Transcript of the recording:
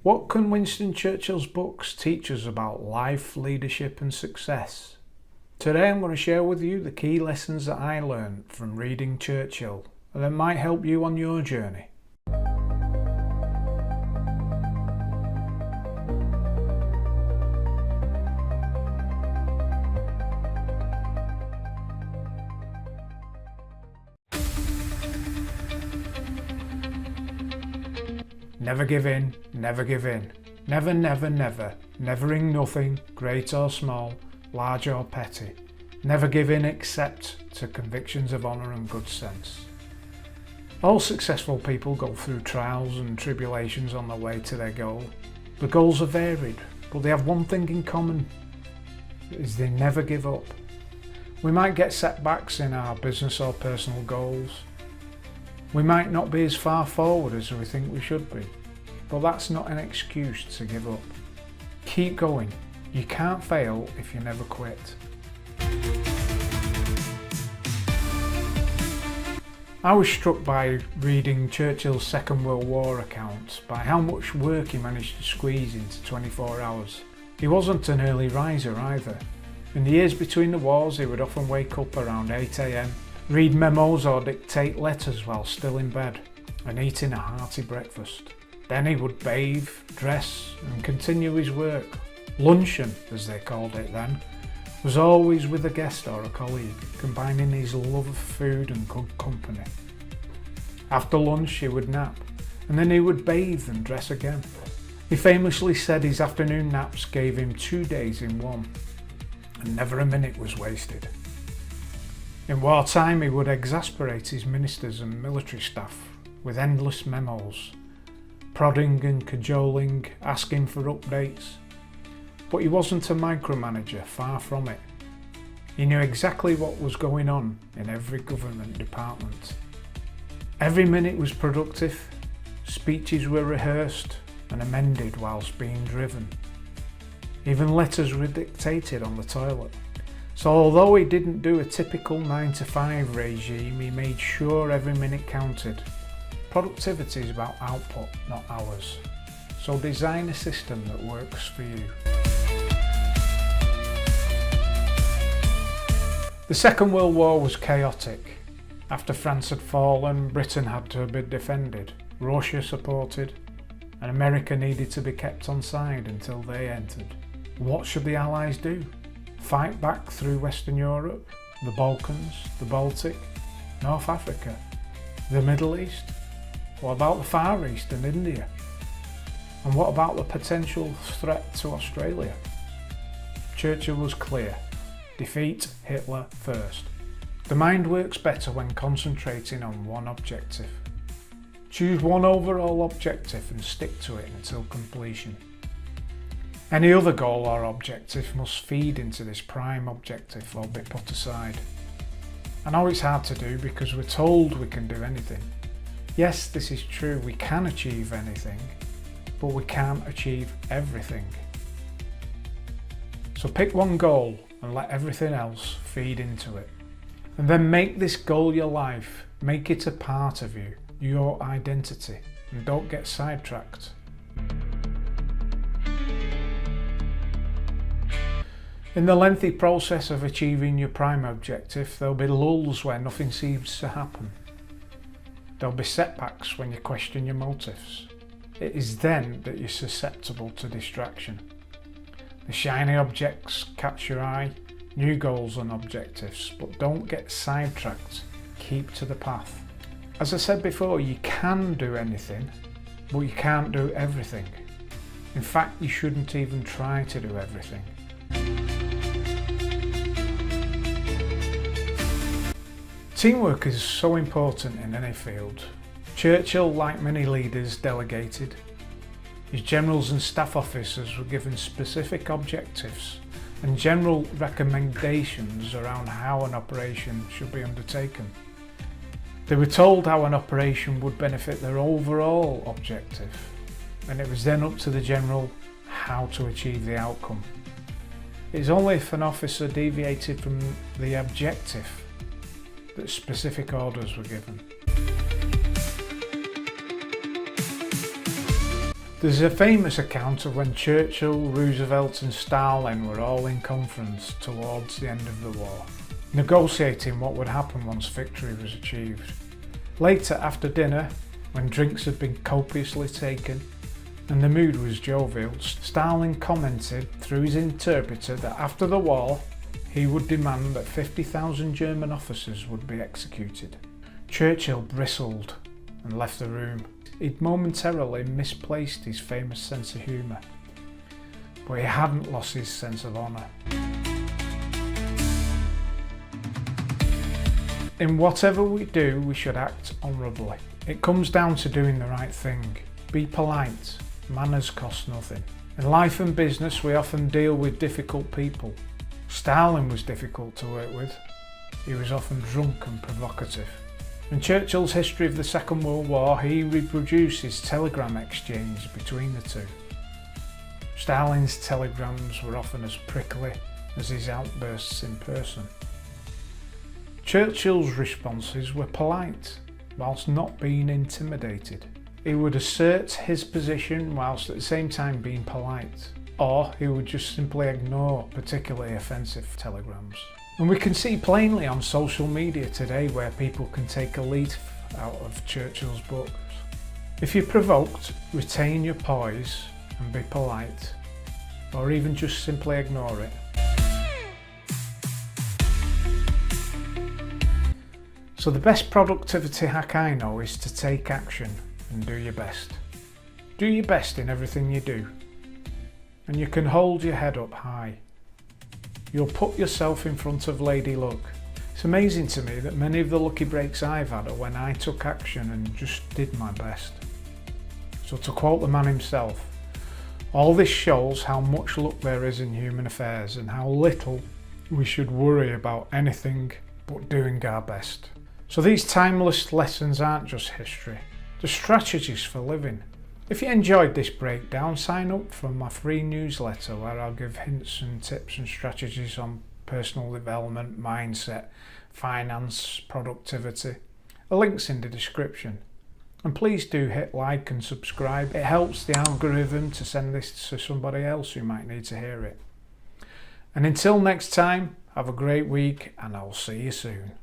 What can Winston Churchill's books teach us about life, leadership and success? Today I'm going to share with you the key lessons that I learned from reading Churchill and that might help you on your journey. Never give in, never give in. Never, never, never. Nevering nothing, great or small, large or petty. Never give in except to convictions of honour and good sense. All successful people go through trials and tribulations on their way to their goal. The goals are varied, but they have one thing in common, is they never give up. We might get setbacks in our business or personal goals. We might not be as far forward as we think we should be, but that's not an excuse to give up. Keep going. You can't fail if you never quit. I was struck by reading Churchill's Second World War account by how much work he managed to squeeze into 24 hours. He wasn't an early riser either. In the years between the wars, he would often wake up around 8 AM, read memos or dictate letters while still in bed, and eating a hearty breakfast. Then he would bathe, dress and continue his work. Luncheon, as they called it then, was always with a guest or a colleague, combining his love of food and good company. After lunch he would nap, and then he would bathe and dress again. He famously said his afternoon naps gave him 2 days in one, and never a minute was wasted. In wartime he would exasperate his ministers and military staff with endless memos, prodding and cajoling, asking for updates. But he wasn't a micromanager, far from it. He knew exactly what was going on in every government department. Every minute was productive, speeches were rehearsed and amended whilst being driven. Even letters were dictated on the toilet. So although he didn't do a typical 9-to-5 regime, he made sure every minute counted. Productivity is about output, not hours. So design a system that works for you. The Second World War was chaotic. After France had fallen, Britain had to be defended, Russia supported, and America needed to be kept on side until they entered. What should the Allies do? Fight back through Western Europe, the Balkans, the Baltic, North Africa, the Middle East? What about the Far East and India? And what about the potential threat to Australia? Churchill was clear. Defeat Hitler first. The mind works better when concentrating on one objective. Choose one overall objective and stick to it until completion. Any other goal or objective must feed into this prime objective or be put aside. I know it's hard to do because we're told we can do anything. Yes, this is true, we can achieve anything, but we can't achieve everything. So pick one goal and let everything else feed into it. And then make this goal your life, make it a part of you, your identity, and don't get sidetracked. In the lengthy process of achieving your prime objective, there'll be lulls where nothing seems to happen. There'll be setbacks when you question your motives. It is then that you're susceptible to distraction. The shiny objects catch your eye, new goals and objectives, but don't get sidetracked, keep to the path. As I said before, you can do anything, but you can't do everything. In fact, you shouldn't even try to do everything. Teamwork is so important in any field. Churchill, like many leaders, delegated. His generals and staff officers were given specific objectives and general recommendations around how an operation should be undertaken. They were told how an operation would benefit their overall objective, and it was then up to the general how to achieve the outcome. It is only if an officer deviated from the objective that specific orders were given. There's a famous account of when Churchill, Roosevelt and Stalin were all in conference towards the end of the war, negotiating what would happen once victory was achieved. Later, after dinner, when drinks had been copiously taken and the mood was jovial, Stalin commented through his interpreter that after the war he would demand that 50,000 German officers would be executed. Churchill bristled and left the room. He'd momentarily misplaced his famous sense of humour, but he hadn't lost his sense of honour. In whatever we do, we should act honourably. It comes down to doing the right thing. Be polite. Manners cost nothing. In life and business, we often deal with difficult people. Stalin was difficult to work with. He was often drunk and provocative. In Churchill's history of the Second World War, he reproduces telegram exchange between the two. Stalin's telegrams were often as prickly as his outbursts in person. Churchill's responses were polite, whilst not being intimidated. He would assert his position whilst at the same time being polite, or he would just simply ignore particularly offensive telegrams. And we can see plainly on social media today where people can take a leaf out of Churchill's books. If you're provoked, retain your poise and be polite, or even just simply ignore it. So the best productivity hack I know is to take action and do your best. Do your best in everything you do, and you can hold your head up high. You'll put yourself in front of Lady Luck. It's amazing to me that many of the lucky breaks I've had are when I took action and just did my best. So to quote the man himself, all this shows how much luck there is in human affairs and how little we should worry about anything but doing our best. So these timeless lessons aren't just history, they're strategies for living. If you enjoyed this breakdown, sign up for my free newsletter where I'll give hints and tips and strategies on personal development, mindset, finance, productivity. A link's in the description. And please do hit like and subscribe. It helps the algorithm to send this to somebody else who might need to hear it. And until next time, have a great week and I'll see you soon.